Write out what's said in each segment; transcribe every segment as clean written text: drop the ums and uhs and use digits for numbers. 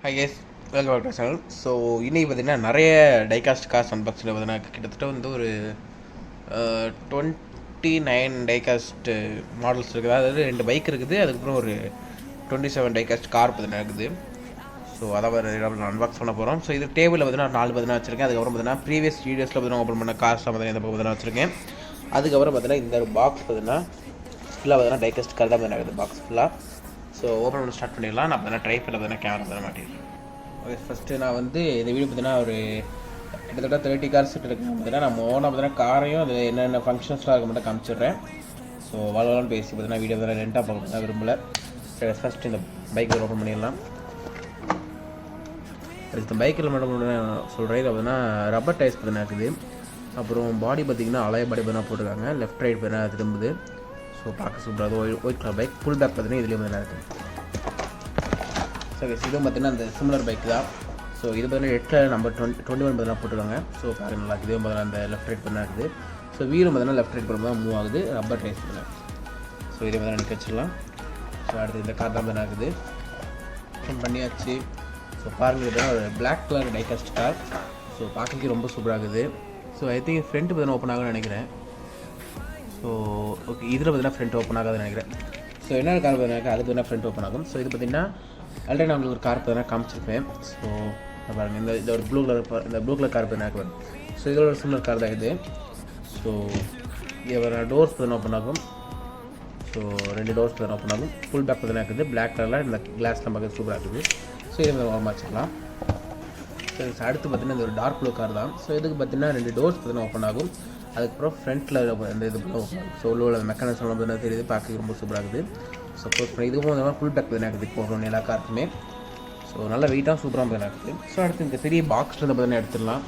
High guys, welcome back to channel. So இன்றைக்கி பார்த்திங்கன்னா நிறைய டைகாஸ்ட் கார்ஸ் அன்பாக்சிங்கில் பார்த்தீங்கன்னா கிட்டத்தட்ட வந்து ஒரு 29 டைகாஸ்ட் மாடல்ஸ் இருக்குது. அதாவது 2 பைக் இருக்குது, அதுக்கப்புறம் ஒரு 27 டைகாஸ்ட் கார் பார்த்தீங்கன்னா இருக்குது. ஸோ அதை நான் அன்பாக்ஸ் பண்ண போகிறோம். ஸோ இது டேபிளில் பார்த்தீங்கன்னா 4 பார்த்தீங்கன்னா வச்சுருக்கேன். அதுக்கப்புறம் பார்த்தீங்கன்னா ப்ரீவியஸ் வீடியோஸில் பார்த்தீங்கன்னா ஓப்பன் பண்ண கார்ஸ் பார்த்தீங்கன்னா இந்த பார்த்தீங்கன்னா வச்சுருக்கேன். அதுக்கப்புறம் பார்த்தீங்கன்னா இந்த பாக்ஸ் பார்த்தீங்கன்னா ஃபுல்லாக பார்த்தீங்கன்னா டைகாஸ்ட் கார் தான் பார்த்தீங்கன்னா பாக்ஸ் ஃபுல்லாக. ஸோ ஓப்பன் பண்ண ஸ்டார்ட் பண்ணிடலாம். நான் பார்த்தீங்கன்னா ட்ரை பண்ண பார்த்தீங்கன்னா கேமரா பார்த்தீங்கன்னா மாட்டிடுறேன். ஓகே, ஃபஸ்ட்டு நான் வந்து இந்த வீடியோ பார்த்தீங்கன்னா ஒரு கிட்டத்தட்ட 30 கார்ஸ் இருக்குது. பார்த்தீங்கன்னா நான் ஓனாக பார்த்தீங்கன்னா காரையும் அதில் என்னென்ன ஃபங்க்ஷன்ஸ்லாம் இருக்க மட்டும் காமிச்சிடுறேன். ஸோ வளவலான்னு பேசி பார்த்தீங்கன்னா வீடியோ பார்த்தீங்கன்னா ரெண்டாக பார்க்க விரும்பல. ஃபஸ்ட்டு இந்த பைக் ஓப்பன் பண்ணிடலாம். இந்த பைக்கில் மட்டும் சொல்கிறேன். இதில் பார்த்தீங்கன்னா ரப்பர் டயர்ஸ் பார்த்தீங்கன்னா இருக்குது. அப்புறம் பாடி பார்த்திங்கன்னா அலைய பாடி பார்த்தீங்கன்னா போட்டிருக்காங்க. லெஃப்ட் ரைட் பார்த்தீங்கன்னா திரும்புது. ஸோ பார்க்க சூப்பராக white colour bike. Full back பார்த்தீங்கன்னா இதுலேயும் பார்த்தீங்கன்னா இருக்குது. ஸோ இதுவும் பார்த்தீங்கன்னா அந்த சிமிலர் பைக் தான். ஸோ இது பார்த்தீங்கன்னா 8 நம்பர் 21 பார்த்தீங்கன்னா போட்டிருக்காங்க. ஸோ பாருங்க நல்லா இதுவும் பார்த்தீங்கன்னா அந்த லெஃப்ட் ரைட் பண்ணா இருக்குது. ஸோ வீலும் பார்த்தீங்கன்னா லெஃப்ட் ரைட் பண்ணும்போது தான் மூவ் ஆகுது. ரப்பர் டயர்ஸ் பண்ண. ஸோ இதே மாதிரி நிற்க வச்சிடலாம். ஸோ அடுத்து இந்த கார் தான் பார்த்தீங்கன்னா இருக்குது. ஓப்பன் பண்ணியாச்சு. ஸோ பாருங்கள் இதுதான் ஒரு black colour diecast car. So பார்க்கறதுக்கு ரொம்ப சூப்பராக இருக்குது. ஸோ ஐ திங்க் ஃப்ரண்ட் பார்த்தீங்கன்னா ஓப்பன் ஆகும்னு நினைக்கிறேன். ஸோ ஓகே, இதில் பார்த்தீங்கன்னா ஃப்ரண்ட் ஓப்பன் ஆகாதுன்னு நினைக்கிறேன். ஸோ என்ன கார் பார்த்தீங்கன்னா அது பார்த்தீங்கன்னா ஃப்ரண்ட் ஓப்பன் ஆகும். ஸோ இது பார்த்தீங்கன்னா ஆல்ரெடி நான் உங்களுக்கு ஒரு கார் பார்த்தீங்கன்னா காமிச்சிருப்பேன். ஸோ பாருங்கள் இந்த ஒரு ப்ளூ கலர் கார் பார்த்தீங்கன்னா. ஸோ இதோட ஒரு சிமிலர் கார் தான் இது. ஸோ இது டோர்ஸ் பார்த்தீங்கன்னா ஓப்பன் ஆகும். ஸோ 2 டோர்ஸ் பார்த்தீங்கன்னா ஓப்பன் ஆகும். ஃபுல் பேக் பார்த்தீங்கன்னா இருக்குது. பிளாக் கலரில் இந்த கிளாஸ்லாம் பார்க்க சூப்பராக இருக்குது. ஸோ இதை மாதிரி ஓரமாக வச்சுக்கலாம். ஸோ அடுத்து பார்த்தீங்கன்னா இந்த ஒரு டார்க் ப்ளூ கார் தான். ஸோ இதுக்கு பார்த்தீங்கன்னா 2 டோர்ஸ் பார்த்தீங்கன்னா ஓப்பன் ஆகும். அதுக்கப்புறம் ஃப்ரண்ட்டில் இந்த இது ஓப்பன் ஆகும். ஸோ உள்ள மெக்கானிசம் பார்த்தீங்கன்னா தெரியுது, பார்க்க ரொம்ப சூப்பராக இருக்குது. சப்போஸ் இதுவும் வந்து ஃபுல் பேக் பார்த்தீங்கன்னா இருக்குது. போடுறோம் எல்லா காருக்குமே. ஸோ நல்ல வெயிட்டாக சூப்பராக பார்த்தீங்கன்னா இருக்குது. ஸோ அடுத்து இந்த பெரிய பாக்ஸில் வந்து பார்த்தீங்கன்னா எடுத்துடலாம்.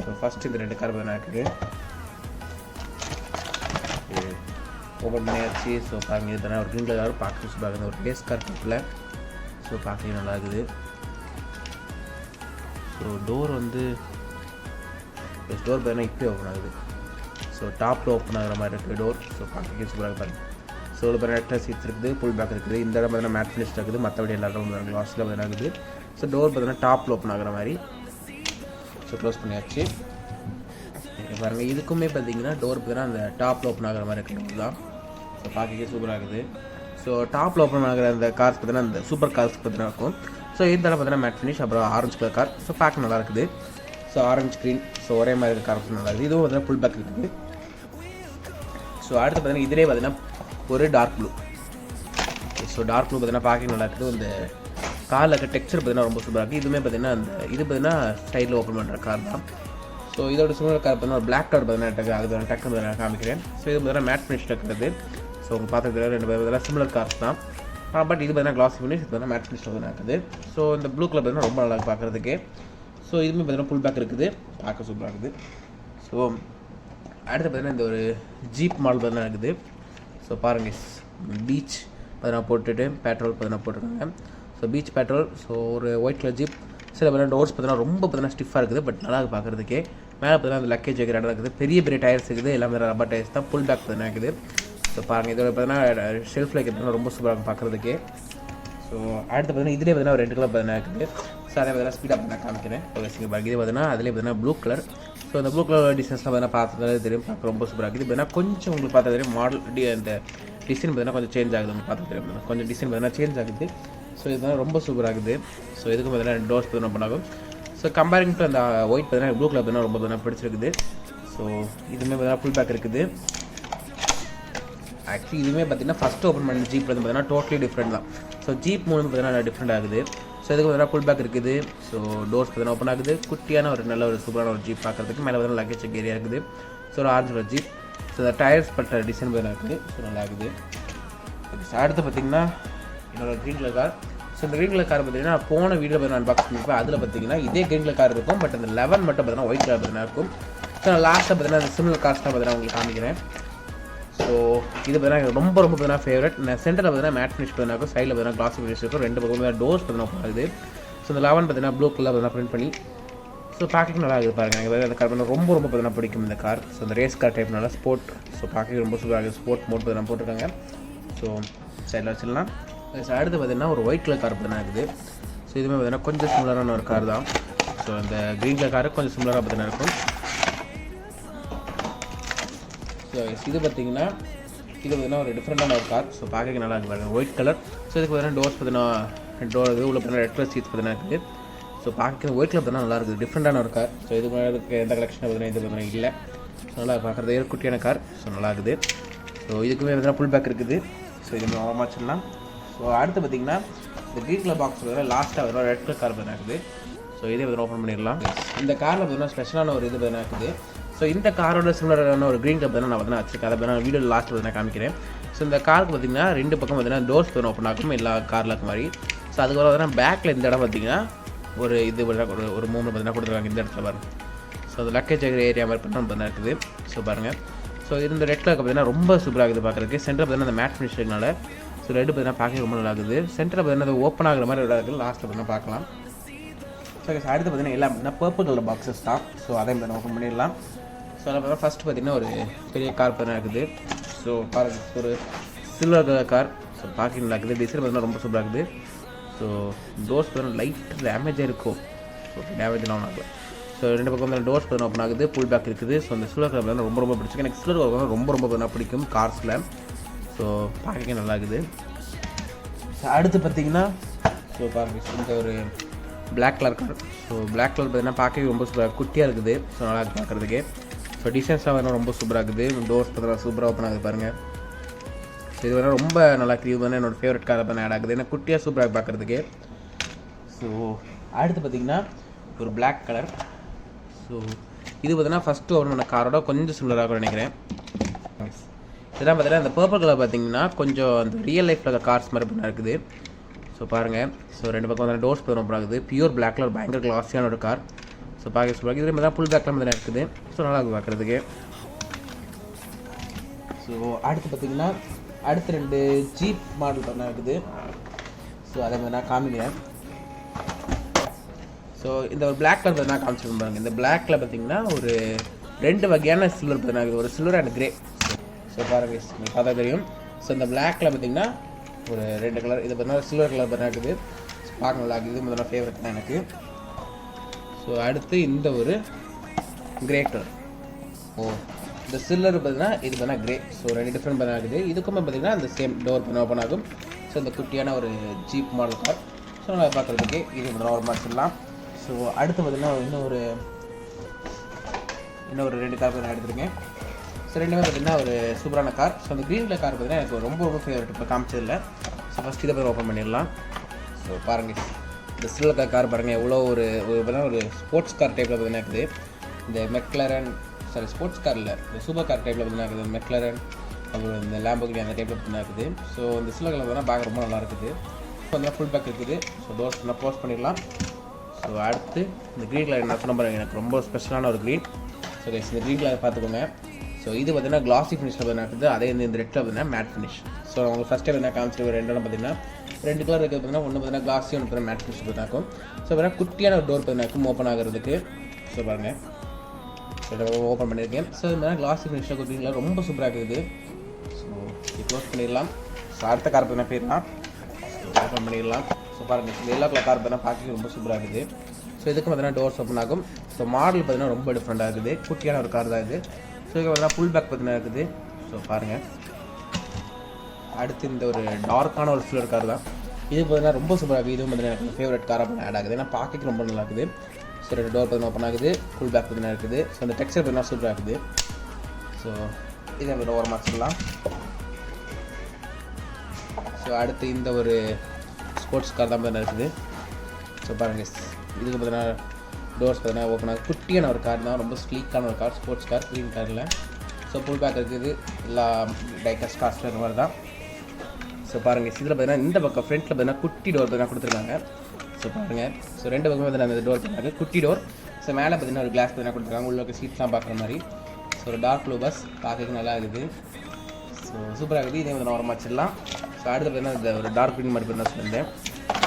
ஸோ ஃபஸ்ட்டு இந்த 2 கார் பார்த்தீங்கன்னா இருக்குது. ஓப்பன் பண்ணியாச்சு. ஸோ பாருங்கள் இது ஒரு க்ரீன் கலர் பார்க்க சூப்பராக இருக்குது. ஒரு ரேஸ் கார் டைப்பில். ஸோ பார்க்க நல்லா இருக்குது. ஸோ டோர் வந்து டோர் பார்த்தீங்கன்னா இப்போயே ஓப்பன் ஆகுது. ஸோ டாப்பில் ஓப்பன் ஆகிற மாதிரி இருக்குது டோர். ஸோ பார்க்க சூப்பராக பாருங்கள். ஸோ இதில் பார்த்தீங்கன்னா சீட்ஸ் இருக்குது, ஃபுல் பேக் இருக்குது. இந்த இடம் பார்த்தீங்கன்னா மேட் ஃபினிஷ் இருக்குது. மற்றபடி எல்லா இடமும் கிளாஸில் பார்த்தீங்கன்னா இருக்குது. ஸோ டோர் பார்த்தீங்கன்னா டாப்பில் ஓப்பன் ஆகிற மாதிரி. ஸோ க்ளோஸ் பண்ணியாச்சு. பாருங்கள் இதுக்குமே பார்த்தீங்கன்னா டோர் பார்த்தீங்கன்னா அந்த டாப்பில் ஓப்பன் ஆகிற மாதிரி இருக்கிறது தான். ஸோ பார்க்க சூப்பராக இருக்குது. ஸோ டாப்பில் ஓப்பன் ஆகிற அந்த கார்ஸ் பார்த்தீங்கன்னா அந்த சூப்பர் கார்ஸ் பார்த்தீங்கன்னா இருக்கும். ஸோ இந்த இடம் பார்த்தீங்கன்னா மேட் ஃபினிஷ், அப்புறம் ஆரஞ்சு கலர் கார். ஸோ பார்க்க நல்லா இருக்குது. So orange green. ஸோ ஒரே மாதிரி இருக்கிற கார் நல்லா இருக்குது. இதுவும் பார்த்தீங்கன்னா ஃபுல் பேக் இருக்குது. ஸோ அடுத்து பார்த்தீங்கன்னா இதிலே பார்த்தீங்கன்னா ஒரு dark blue. So dark blue பார்த்தீங்கன்னா பார்க்க நல்லா இருக்குது. இந்த காரில் இருக்க டெக்ஸ்சர் பார்த்தீங்கன்னா ரொம்ப சூப்பராக இருக்குது. இதுவுமே பார்த்தீங்கன்னா அந்த இது பார்த்தீங்கன்னா சைடில் ஓப்பன் பண்ணுற கார் தான். ஸோ இதோட சிமிலர் கார் பார்த்தீங்கன்னா ஒரு பிளாக் கலர் பார்த்தீங்கன்னா அது டக்கு பார்த்தீங்கன்னா காமிக்கிறேன். ஸோ இது பார்த்தீங்கன்னா மேட் ஃபினிஷ் இருக்கிறது. ஸோ உங்கள் பார்த்துக்கிற 2 பேர் பார்த்தீங்கன்னா சிமிலர் கார்ஸ் தான். பட் இது பார்த்தீங்கன்னா கிளாஸ் ஃபினிஷ், இது பார்த்தீங்கன்னா மேட் ஃபினிஷ் பார்த்தீங்கன்னா இருக்குது. ஸோ இந்த ப்ளூ கலர் பார்த்தீங்கன்னா ரொம்ப நல்லா பார்க்குறதுக்கு. ஸோ இதுவுமே பார்த்தீங்கன்னா ஃபுல் பேக் இருக்குது, பார்க்க சூப்பராக இருக்குது. ஸோ அடுத்து பார்த்தீங்கன்னா இந்த ஒரு ஜீப் மாடல் பார்த்தீங்கன்னா இருக்குது. ஸோ பாருங்கள் பீச் பார்த்தீங்கன்னா போட்டுட்டு பெட்ரோல் பார்த்தீங்கன்னா போட்டிருக்காங்க. So beach petrol. ஸோ ஒரு ஒயிட் கலர் ஜீப். சில பார்த்தீங்கன்னா டோர்ஸ் பார்த்தீங்கன்னா ரொம்ப பார்த்தீங்கன்னா ஸ்டிஃபாக இருக்குது, பட் நல்லா பார்க்குறதுக்கே. மேலே பார்த்தீங்கன்னா அந்த லக்கேஜ் வைக்கிற இடம் இருக்குது. பெரிய பெரிய டயர்ஸ் இருக்குது, எல்லாமே ரப்பர் டயர்ஸ் தான். ஃபுல் பேக் பார்த்தீங்கன்னா இருக்குது. ஸோ பாருங்கள் இதோட பார்த்தீங்கன்னா ஷெல்ஃபில் வைக்கிறதுனா ரொம்ப சூப்பராக பார்க்குறதுக்கே. ஸோ அடுத்து பார்த்தீங்கன்னா இதிலே பார்த்தீங்கன்னா ஒரு 2 கலர் பார்த்தீங்கன்னா இருக்குது. ஸோ அதே பார்த்தீங்கன்னா ஸ்பீடாக பார்த்தீங்கன்னா காமிக்கிறேன். ஓகே, இதே பார்த்தீங்கன்னா அதிலே பார்த்தீங்கன்னா ப்ளூ கலர். ஸோ அந்த ப்ளூ கலர் டிசைன்ஸ்லாம் பார்த்தீங்கன்னா பார்த்ததாலே தெரியும், பார்க்க ரொம்ப சூப்பராக இருக்குது. பார்த்தீங்கன்னா கொஞ்சம் உங்களுக்கு பார்த்தா தெரியும் மாடல் அந்த டிசைன் பார்த்தீங்கன்னா கொஞ்சம் சேஞ்ச் ஆகுது. உங்களுக்கு பார்த்து தெரியும் கொஞ்சம் டிசைன் பார்த்தீங்கன்னா சேஞ்ச் ஆகுது. ஸோ இதெல்லாம் ரொம்ப சூப்பராக இருக்குது. ஸோ இதுக்கும் பார்த்தீங்கன்னா டோர்ஸ் பார்த்தீங்கன்னா ஓப்பன் ஆகும். ஸோ கம்பேரிங் டு அந்த ஒயிட் பார்த்தீங்கன்னா ப்ளூ கலர் பார்த்தீங்கன்னா ரொம்ப பார்த்தீங்கன்னா பிடிச்சிருக்குது. ஸோ இதுவுமே பார்த்தீங்கன்னா ஃபுல் பேக் இருக்குது. ஆக்சுவலி இதுவுமே பார்த்தீங்கன்னா ஃபஸ்ட்டு ஓப்பன் பண்ண ஜீப் வந்து பார்த்தீங்கன்னா டோட்டலி டிஃப்ரெண்ட் தான். ஸோ ஜீப் மூலம் பார்த்தீங்கன்னா டிஃப்ரெண்ட் ஆகுது. ஸோ இதுக்கு பார்த்தீங்கன்னா ஃபுல் பேக் இருக்குது. ஸோ டோர்ஸ் பார்த்தீங்கன்னா ஓப்பன் ஆகுது. குட்டியான ஒரு நல்ல ஒரு சூப்பரான ஒரு ஜீப் பார்க்குறதுக்கு. மேலே பார்த்தீங்கன்னா லக்கேஜ் ஏரியா இருக்குது. ஸோ ஒரு ஆரஞ்சு கலர் ஜீப். ஸோ இந்த டயர்ஸ் பட்ட டிசைன் பார்த்தீங்கன்னா இருக்குது. ஸோ நல்லா இருக்குது. அடுத்து பார்த்தீங்கன்னா என்னோட க்ரீன் கலர் கார். ஸோ இந்த க்ரீன் கலர் கார் பார்த்தீங்கன்னா போன வீடியோ பார்த்தீங்கன்னா அன்பாக்ஸ் பண்ணியிருப்பேன். அதில் பார்த்தீங்கன்னா இதே க்ரீன் கலர் கார் இருக்கும், பட் அந்த 11 மட்டும் பார்த்தீங்கன்னா ஒயிட் கலர் பார்த்தீங்கன்னா இருக்கும். ஸோ நான் லாஸ்ட்டாக பார்த்தீங்கன்னா அந்த சிமிலர் கார்ஸ் தான் பார்த்தீங்கன்னா உங்களுக்கு காமிக்கிறேன். ஸோ இது பார்த்தீங்கன்னா ரொம்ப பார்த்தீங்கன்னா ஃபேவரட். நான் சென்டரில் பார்த்தீங்கன்னா மேட் ஃபினிஷ் பார்த்தீங்கன்னா சைடில் பார்த்தீங்கன்னா கிளாஸ் ஃபினிஷ் இருக்கும். 2 பக்கமே டோர்ஸ் பார்த்தீங்கன்னா ஓப்பன் ஆகுது. ஸோ இந்த 11 பார்த்தீங்கன்னா ப்ளூ கலர் பார்த்தீங்கன்னா பிரிண்ட் பண்ணி. ஸோ பார்க்க நல்லா இருக்குது பாருங்கள். எனக்கு அந்த கார் பார்த்தீங்கன்னா ரொம்ப பார்த்தீங்கன்னா பிடிக்கும் இந்த கார். ஸோ இந்த ரேஸ் கார் டைப்னால ஸ்போர்ட். ஸோ பார்க்க ரொம்ப சூப்பராக இருக்குது. ஸ்போர்ட் மோட் பார்த்தீங்கன்னா போட்டிருக்காங்க. ஸோ சைடில் வச்சிடலாம். அடுத்து பார்த்தீங்கன்னா ஒரு ஒயிட் கலர் கார் பார்த்தீங்கன்னா இருக்குது. ஸோ இதுவுமே பார்த்தீங்கன்னா கொஞ்சம் சிமிலரான ஒரு கார் தான். ஸோ அந்த க்ரீன் கலர் காரு கொஞ்சம் சிமிலராக பார்த்தீங்கன்னா இருக்கும். ஸோ இது பார்த்தீங்கன்னா ஒரு டிஃப்ரெண்ட்டான ஒரு கார். ஸோ பார்க்க நல்லா இருக்கு பாருங்கள், ஒயிட் கலர். ஸோ இதுக்கு பார்த்தீங்கன்னா டோர்ஸ் பார்த்தீங்கன்னா டோர் இது உள்ள பார்த்தீங்கன்னா ரெட் கலர் சீட்ஸ் பார்த்தீங்கன்னா இருக்குது. ஸோ பார்க்க ஒயிட் கலர் பார்த்தீங்கன்னா நல்லா இருக்குது, டிஃப்ரெண்ட்டான ஒரு கார். ஸோ இது மாதிரி எந்த கலெக்ஷன் பார்த்தீங்கன்னா இது பார்த்தீங்கன்னா இல்லை. ஸோ நல்லா பார்க்குறது குட்டியான கார். ஸோ நல்லா இருக்குது. ஸோ இதுக்குமே பார்த்தீங்கன்னா ஃபுல் பேக் இருக்குது. ஸோ இது ஓரமாக வச்சிடலாம். ஸோ அடுத்து பார்த்தீங்கன்னா இந்த க்ரீன் கலர் பாக்ஸ் லாஸ்ட்டாக வரும் ரெட் கலர் கார் பார்த்தீங்கன்னா இருக்குது. ஸோ இதே வந்து ஓப்பன் பண்ணிடலாம். இந்த காரில் பார்த்தீங்கன்னா ஸ்பெஷலான ஒரு இது பார்த்தீங்கன்னா இருக்குது. ஸோ இந்த காரோட சிமிலரான ஒரு க்ரீன் கலர் பார்த்தீங்கன்னா நான் பார்த்தீங்கன்னா வச்சிருக்கேன். அதை பார்த்தீங்கன்னா வீடியோ லாஸ்ட்டில் பார்த்தீங்கன்னா காமிக்கிறேன். ஸோ இந்த காருக்கு பார்த்தீங்கன்னா 2 பக்கம் பார்த்தீங்கன்னா டோர்ஸ் பார்த்தீங்கன்னா ஓப்பன் ஆகும் எல்லா காரில் இருக்க மாதிரி. ஸோ அதுக்கு பார்த்தீங்கன்னா பேக்கில் இந்த இடம் பார்த்தீங்கன்னா ஒரு இது ஒரு மூமெண்ட் பார்த்தீங்கன்னா கொடுத்துருக்காங்க இந்த இடத்துல பாருங்கள். ஸோ அது லக்கேஜ் ஏரியா மாதிரி பார்த்தீங்கன்னா இருக்குது. ஸோ பாருங்கள். ஸோ இந்த ரெட் கலர் பார்த்தீங்கன்னா ரொம்ப சூப்பராக இருக்குது பார்க்குறதுக்கு. சென்டர் பார்த்தீங்கன்னா அந்த மேட் ஃபினிஷ் இருக்கனால ஸோ ரெட் பார்த்தீங்கன்னா பார்க்க ரொம்ப நல்லா இருக்குது. சென்டரில் பார்த்தீங்கன்னா அது ஓப்பன் ஆகிற மாதிரி இருக்குது. லாஸ்ட்டில் பார்த்தீங்கன்னா பார்க்கலாம். ஸோ அடுத்து பார்த்தீங்கன்னா எல்லாம் பார்த்தீங்கன்னா பர்பிள் கலர் பாக்ஸஸ் தான். ஸோ அதை நம்ம ஓப்பன் பண்ணிடலாம். ஸோ அதில் பார்த்தீங்கன்னா ஃபஸ்ட்டு பார்த்தீங்கன்னா ஒரு பெரிய கார் பார்த்தீங்கன்னா இருக்குது. ஸோ பாருங்கள், ஒரு silver colour car. So parking நல்லா இருக்குது. டிசைன் பார்த்தீங்கன்னா ரொம்ப சூப்பராக இருக்குது. ஸோ டோர்ஸ் பார்த்தீங்கன்னா லைட் டேமேஜாக இருக்கும். ஸோ டேமேஜ்லாம் ஆகும். ஸோ 2 பக்கம் வந்து டோர்ஸ் பார்த்தீங்கன்னா ஓப்பன் ஆகுது, ஃபுல் பேக் இருக்குது. ஸோ அந்த சில்வர் கலர் பார்த்தீங்கன்னா ரொம்ப பிடிச்சிருக்கு. எனக்கு சில்வர் கலர் ரொம்ப பார்த்தீங்கன்னா பிடிக்கும் கார்ஸில். ஸோ பார்க்க நல்லா இருக்குது. ஸோ அடுத்து பார்த்தீங்கன்னா ஸோ பாருங்கள் இந்த ஒரு black colour car. So black colour பார்த்தீங்கன்னா பார்க்கவே ரொம்ப சூப்பராக குட்டியாக இருக்குது. ஸோ நல்லா இருக்குது பார்க்குறதுக்கு. ஸோ டிசைன்ஸ்லாம் வேணும் ரொம்ப சூப்பராக இருக்குது. டோர்ஸ் பார்த்தீங்கன்னா சூப்பராக ஓப்பன் ஆகுது பாருங்கள். ஸோ இது வேணால் ரொம்ப நல்லா இருக்குது. இது வந்து என்னோடய ஃபேவரட் கார் தான் ஆட் ஆகுது. ஏன்னா குட்டியாக சூப்பராக பார்க்குறதுக்கு. ஸோ அடுத்து பார்த்தீங்கன்னா ஒரு பிளாக் கலர். ஸோ இது பார்த்தீங்கன்னா ஃபஸ்ட்டு ஒரு காரோட கொஞ்சம் சிமிலராக நினைக்கிறேன். இதெல்லாம் பார்த்தீங்கன்னா இந்த பர்பிள் கலர் பார்த்தீங்கன்னா கொஞ்சம் அந்த ரியல் லைஃப்பில் கார்ஸ் மாதிரி பண்ண இருக்குது. ஸோ பாருங்கள். ஸோ 2 பக்கம் வந்து டோர்ஸ் பார்த்தீங்கன்னா ஓப்பன் ஆகுது. பியூர் பிளாக் கலர் பயங்கர கிளாஸியான ஒரு கார். ஸோ பார்க்க சூப்பராக இதே மாதிரி தான் ஃபுல் பேக்லாம் பார்த்தீங்கன்னா இருக்குது. ஸோ நல்லா இருக்குது பார்க்குறதுக்கு. ஸோ அடுத்து பார்த்தீங்கன்னா அடுத்து 2 ஜீப் மாடல் பண்ண இருக்குது. ஸோ அதை மாதிரி நான் காமிக்கிறேன். ஸோ இந்த ஒரு பிளாக் கலர் பார்த்தீங்கன்னா காமிச்சிருக்கோம் பாருங்கள். இந்த பிளாக்கில் பார்த்தீங்கன்னா ஒரு 2 வகையான சில்வர் பார்த்தீங்கன்னா இருக்குது. ஒரு சில்வர் அண்ட் கிரே. ஸோ பாருங்கள், நீங்கள் பார்த்தா தெரியும். ஸோ இந்த பிளாக்கில் பார்த்தீங்கன்னா ஒரு 2 கலர். இது பார்த்தீங்கன்னா சில்வர் கலர் பார்த்தீங்கன்னா இருக்குது. ஸோ பார்க்க நல்லா இருக்குது. இது முதல்ல ஃபேவரட் தான் எனக்கு. ஸோ அடுத்து இந்த ஒரு கிரே கலர். இந்த சில்வர் பார்த்தீங்கன்னா இது பார்த்தீங்கன்னா கிரே. ஸோ 2 டிஃப்ரெண்ட் பார்த்தீங்கன்னா இருக்குது. இதுக்குமே பார்த்தீங்கன்னா அந்த சேம் டோர் பண்ண ஓப்பன் ஆகும். ஸோ இந்த குட்டியான ஒரு ஜீப் மாடல் கார். ஸோ நல்லா பார்க்குறதுக்கு இது பார்த்தீங்கன்னா ஒரு மாதிரி சொல்லலாம். ஸோ அடுத்து பார்த்தீங்கன்னா இன்னும் ஒரு 2 கார் நான் எடுத்துருக்கேன். ஸோ 2மே பார்த்தீங்கன்னா ஒரு சூப்பரான கார். ஸோ அந்த க்ரீன் கலர் கார் பார்த்தீங்கன்னா எனக்கு ரொம்ப ஃபேவரட். இப்போ காமிச்சதில்லை. ஸோ ஃபஸ்ட் இதை போய் ஓப்பன் பண்ணிடலாம். ஸோ பாருங்கள், இந்த சில்வர் கலர் கார் பாருங்கள் எவ்வளோ ஒரு பார்த்தீங்கன்னா ஒரு ஸ்போர்ட்ஸ் கார் டைப்பில் பார்த்தீங்கன்னா இருக்குது. இந்த மெக்லரன் ஸ்போர்ட்ஸ் கார் இல்லை, இந்த சூப்பர் கார் டைப்பில் பார்த்தீங்கன்னா இருக்குது. மெக்லரன் அப்புறம் இந்த லேம்போகினி அந்த டைப்பில் பார்த்தீங்கன்னா இருக்குது. ஸோ இந்த சில்வர் கலர் பார்த்தீங்கன்னா பார்க்க ரொம்ப நல்லா இருக்குது. ஸோ அதெல்லாம் ஃபுல் பேக் இருக்குது. ஸோ டோர்ஸ் நல்லா க்ளோஸ் பண்ணிடலாம். ஸோ அடுத்து இந்த க்ரீன் கலர் என்ன சொன்ன பாருங்கள், எனக்கு ரொம்ப ஸ்பெஷலான ஒரு க்ரீன். ஸோ இந்த க்ரீன் கலர் பார்த்துக்கோங்க. ஸோ இது பார்த்தீங்கன்னா கிளாஸி ஃபினிஷில் பார்த்தீங்கன்னா இருக்குது. அதே இந்த ரெட்டில் பார்த்தீங்கன்னா மேட் ஃபினிஷ். ஸோ உங்களுக்கு ஃபஸ்ட் டைம் என்ன காமிச்சிருக்க 2 பார்த்தீங்கன்னா 2 கலர் இருக்குது பார்த்தீங்கன்னா. ஒன்று பார்த்தீங்கன்னா கிளாஸி, ஒன்று பார்த்தீங்கன்னா மேட் ஃபினிஷ் பார்த்தாக்கும். ஸோ பார்த்தீங்கன்னா குட்டியான ஒரு டோர் பார்த்தீங்கன்னா ஓப்பன் ஆகிறதுக்கு. ஸோ பாருங்கள், ஓப்பன் பண்ணியிருக்கேன். ஸோ இது மாதிரி கிளாஸி ஃபினிஷில் குட்டிங்களா ரொம்ப சூப்பராக இருக்குது. ஸோ இது க்ளோஸ் பண்ணிடலாம். ஸோ அடுத்த கார் பார்த்தீங்கன்னா போயிடலாம். ஓப்பன் பண்ணிடலாம். ஸோ பாருங்கள், இந்த எல்லா கலர் கார் பார்த்தீங்கன்னா பார்க்க ரொம்ப சூப்பராக இருக்குது. ஸோ இதுக்கு பார்த்தீங்கன்னா டோர்ஸ் ஓப்பன் ஆகும். ஸோ மாடல் பார்த்தீங்கன்னா ரொம்ப டிஃப்ரெண்ட்டாக இருக்குது. குட்டியான ஒரு கார் தான் இது. ஸோ இதுக்கு பார்த்தீங்கன்னா ஃபுல் பேக் பார்த்தீங்கன்னா இருக்குது. ஸோ பாருங்கள், அடுத்து இந்த ஒரு டார்க்கான ஒரு சில்வர் கார் தான். இது பார்த்தீங்கன்னா ரொம்ப சூப்பராக இருக்குது. இதுவும் பார்த்தீங்கன்னா எனக்கு ஃபேவரட் காராக பண்ண ஆட் ஆகுது. ஏன்னா பார்க்க ரொம்ப நல்லா இருக்குது. ஸோ 2 டோர் பார்த்தீங்கன்னா ஓப்பன் ஆகுது. ஃபுல் பேக் பார்த்தீங்கன்னா இருக்குது. ஸோ அந்த டெக்ஸ்சர் பார்த்தீங்கன்னா சூப்பராக இருக்குது. ஸோ இதை வந்து ஓரமாக சொல்லலாம். ஸோ அடுத்து இந்த ஒரு ஸ்போர்ட்ஸ் கார் தான் பார்த்தீங்கன்னா இருக்குது. ஸோ பாருங்கள், இதுக்கு பார்த்தீங்கன்னா டோர்ஸ் பார்த்தீங்கன்னா ஓப்பன் ஆகுது. குட்டியான ஒரு கார் தான், ரொம்ப ஸ்லீக்கான ஒரு கார், ஸ்போர்ட்ஸ் கார், க்ரீன் காரில். ஸோ ஃபுல் பேக் இருக்குது. எல்லா டைக்கஸ் காஸ்ட்டில் இருக்கிற மாதிரி தான். ஸோ பாருங்கள், இதில் பார்த்தீங்கன்னா இந்த பக்கம் ஃப்ரண்ட்டில் பார்த்தீங்கன்னா குட்டி டோர் பார்த்தீங்கன்னா கொடுத்துருக்காங்க. ஸோ பாருங்கள், ஸோ 2 பக்கம் பார்த்தீங்கன்னா அந்த டோர் பண்ணாங்க குட்டி டோர். ஸோ மேலே பார்த்தீங்கன்னா ஒரு கிளாஸ் பார்த்தீங்கன்னா கொடுத்துருக்காங்க. உள்ள சீட்ஸ்லாம் பார்க்குற மாதிரி. ஸோ ஒரு டார்க் ப்ளூ பஸ் பார்க்க நல்லா இருக்குது. ஸோ சூப்பராக இருக்குது. இதே வந்து ஓரமாக வச்சிடலாம். ஸோ அடுத்து பார்த்தீங்கன்னா இந்த ஒரு டார்க் க்ரீன் மாதிரி தான் சொல்லியிருந்தேன்.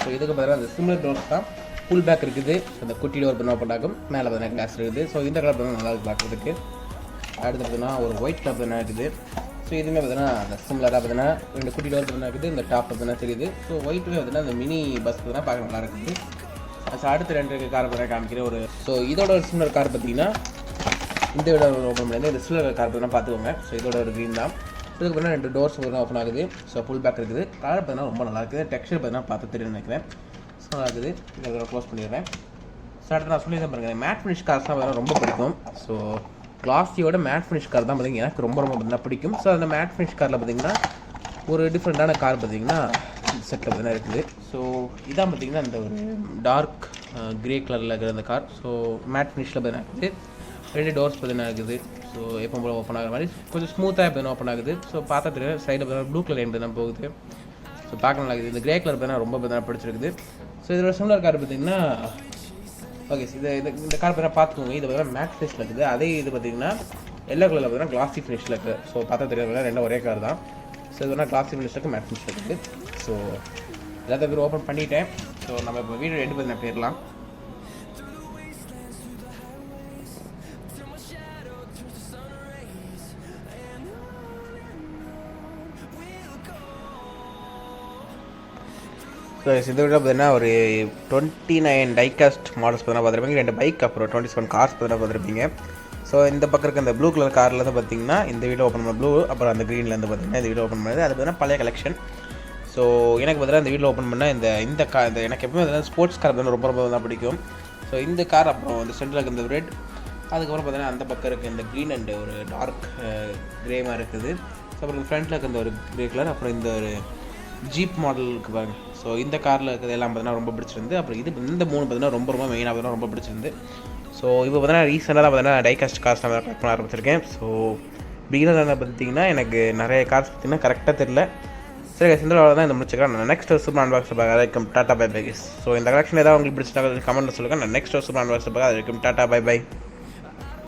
ஸோ இதுக்கு பார்த்தீங்கன்னா அந்த சிமிலர் டோர்ஸ் தான். ஃபுல் பேக் இருக்குது. அந்த குட்டி டோர் பண்ண போட்டாக்கும். மேலே பார்த்தீங்கன்னா கிளாஸ் இருக்குது. ஸோ இந்த கலர் பார்த்தீங்கன்னா நல்லா இருக்குது பார்க்குறதுக்கு. அடுத்து பார்த்தீங்கன்னா ஒரு ஒயிட் கலர் பார்த்தீங்கன்னா இருக்குது. ஸோ இதுவுமே பார்த்தீங்கன்னா அந்த சிம்லராக பார்த்தீங்கன்னா 2 குட்டி டோர் பார்த்தீங்கன்னா இருக்குது. இந்த டாப் பார்த்தீங்கன்னா தெரியுது. ஸோ ஒயிட்டுமே பார்த்தீங்கன்னா அந்த மினி பஸ் பார்த்தீங்கன்னா பார்க்க நல்லா இருக்குது. ஸோ அடுத்து 2 கார் பார்த்தீங்கன்னா காமிக்கிற ஒரு ஸோ இதோட ஒரு சிம்லர் கார் பார்த்தீங்கன்னா இந்த விட ஓப்பன் பண்ணி இந்த சில்வர் கார் பார்த்தீங்கன்னா பார்த்துக்கோங்க. ஸோ இதோட ஒரு க்ரீன் தான். இதுக்கு பார்த்தீங்கன்னா 2 டோர்ஸ் பார்த்தீங்கன்னா ஓப்பன் ஆகுது. ஸோ ஃபுல் பேக் இருக்குது. கார் பார்த்தீங்கன்னா ரொம்ப நல்லா இருக்குது. டெக்ஸ்டர் பார்த்தீங்கன்னா பார்த்து தெரியும் நினைக்கிறேன். ஸோ நல்லா இருக்குது. இதை க்ளோஸ் பண்ணிடுறேன். ஸோ அடுத்து நான் சொல்லி தான் பாருங்கள், மேட் ஃபினிஷ் கார்ஸ் தான் பார்த்தீங்கன்னா ரொம்ப பிடிக்கும். ஸோ கிளாஸியோட மேட் ஃபினிஷ் கார் தான் பார்த்தீங்கன்னா எனக்கு ரொம்ப பார்த்தீங்கன்னா பிடிக்கும். ஸோ அந்த மேட் ஃபினிஷ் காரில் பார்த்தீங்கன்னா ஒரு டிஃப்ரெண்ட்டான கார் பார்த்தீங்கன்னா இந்த செட்டில் பார்த்தீங்கன்னா இருக்குது. ஸோ இதான் பார்த்தீங்கன்னா இந்த ஒரு டார்க் க்ரே கலரில் இருக்கிற அந்த கார். ஸோ மேட் ஃபினிஷில் பார்த்தீங்கன்னா இருக்குது. 2 டோர்ஸ் பார்த்தீங்கன்னா இருக்குது. ஸோ எப்போ போல ஓப்பன் ஆகிற மாதிரி கொஞ்சம் ஸ்மூத்தாக பார்த்தீங்கன்னா ஓப்பன் ஆகுது. ஸோ பார்த்தா தெரியும் சைடில் பார்த்தீங்கன்னா ப்ளூ கலர் லைன் பார்த்தீங்கன்னா போகுது. ஸோ பார்க்க நல்லா இருக்குது. இந்த க்ரே கலர் பார்த்தீங்கன்னா ரொம்ப பார்த்தீங்கன்னா பிடிச்சிருக்குது. ஸோ இதோட சிமிலர் கார் பார்த்தீங்கன்னா ஓகே இந்த கார் பார்த்தீங்கன்னா பார்த்துக்கோங்க. இது பார்த்தீங்கன்னா மேட் ஃபினிஷில் இருக்குது. அதே இது பார்த்தீங்கன்னா எல்லோ கலரில் பார்த்தீங்கன்னா கிளாசி ஃபினிஷில் இருக்குது. ஸோ பார்த்தா தெரியாது ரெண்டும் ஒரே கார் தான். ஸோ இது வந்து கிளாசி ஃபினிஷில் இருக்குது, மேட் ஃபினிஷில் இருக்குது. ஸோ எல்லாத்தையும் பேர் ஓப்பன் பண்ணிட்டேன். ஸோ நம்ம இப்போ வீடியோ எண்டு பண்ணி போயிடலாம். ஸோ இதை விட பார்த்தீங்கன்னா ஒரு 29 டைகாஸ்ட் மாடல்ஸ் பார்த்தீங்கன்னா பார்த்துருப்பீங்க. 2 பைக் அப்புறம் 27 கார்ஸ் பார்த்தீங்கன்னா பார்த்துருப்பீங்க. ஸோ இந்த பக்கம் இருக்க இந்த ப்ளூ கலர் கார்லேருந்து பார்த்தீங்கன்னா இந்த வீடியோ ஓப்பன் பண்ண ப்ளூ, அப்புறம் அந்த க்ரீன்லேருந்து பார்த்தீங்கன்னா இந்த வீடியோ ஓப்பன் பண்ணது அது பார்த்தீங்கன்னா பழைய கலெக்ஷன். ஸோ எனக்கு பார்த்தீங்கன்னா இந்த வீடியோ ஓப்பன் பண்ணால் இந்த கார் எனக்கு எப்பவுமே பார்த்தீங்கன்னா ஸ்போர்ட்ஸ் கார் பார்த்தீங்கன்னா ரொம்ப தான் பிடிக்கும். ஸோ இந்த கார் அப்புறம் இந்த சென்டரில் இருக்க இந்த ரெட், அதுக்கப்புறம் பார்த்தீங்கன்னா அந்த பக்கம் இருக்க இந்த க்ரீன் அண்ட் ஒரு டார்க் க்ரே மாதிரி இருக்குது. ஸோ அப்புறம் ஃப்ரண்ட்டில் இருக்க இந்த ஒரு க்ரே கலர், அப்புறம் இந்த ஒரு ஜீப் மாடல் இருக்குது பாருங்க. ஸோ இந்த காரில் இருக்கிறது எல்லாம் பார்த்தீங்கன்னா ரொம்ப பிடிச்சிருந்து. அப்புறம் இந்த 3 பார்த்தீங்கன்னா ரொம்ப மெயினாக பார்த்தீங்கன்னா ரொம்ப பிடிச்சிருந்து. ஸோ இப்போ பார்த்தீங்கன்னா ரீசெண்டாக தான் பார்த்தீங்கன்னா டைகாஸ்ட் கார்ஸ் நான் கலெக்ட் பண்ண ஆரம்பிச்சிருக்கேன். ஸோ பிகினர் பார்த்தீங்கன்னா எனக்கு நிறைய கார்ஸ் பார்த்தீங்கன்னா கரெக்டாக தெரியல. சரி இந்த தான் இந்த முடிச்சுக்கிறேன். நான் நெக்ஸ்ட் சூப்பர் அன்பாக்ஸ் பார்க்க வரைக்கும் டாட்டா பை பை. ஸோ இந்த கலெக்ஷன் ஏதாவது உங்களுக்கு பிடிச்சிட்டாங்க கமெண்ட்டில் சொல்லுங்கள். நான் நெக்ஸ்ட் சூப்பர் அன்பாக்ஸ் பார்க்க அது வரைக்கும் டாட்டா பை பை.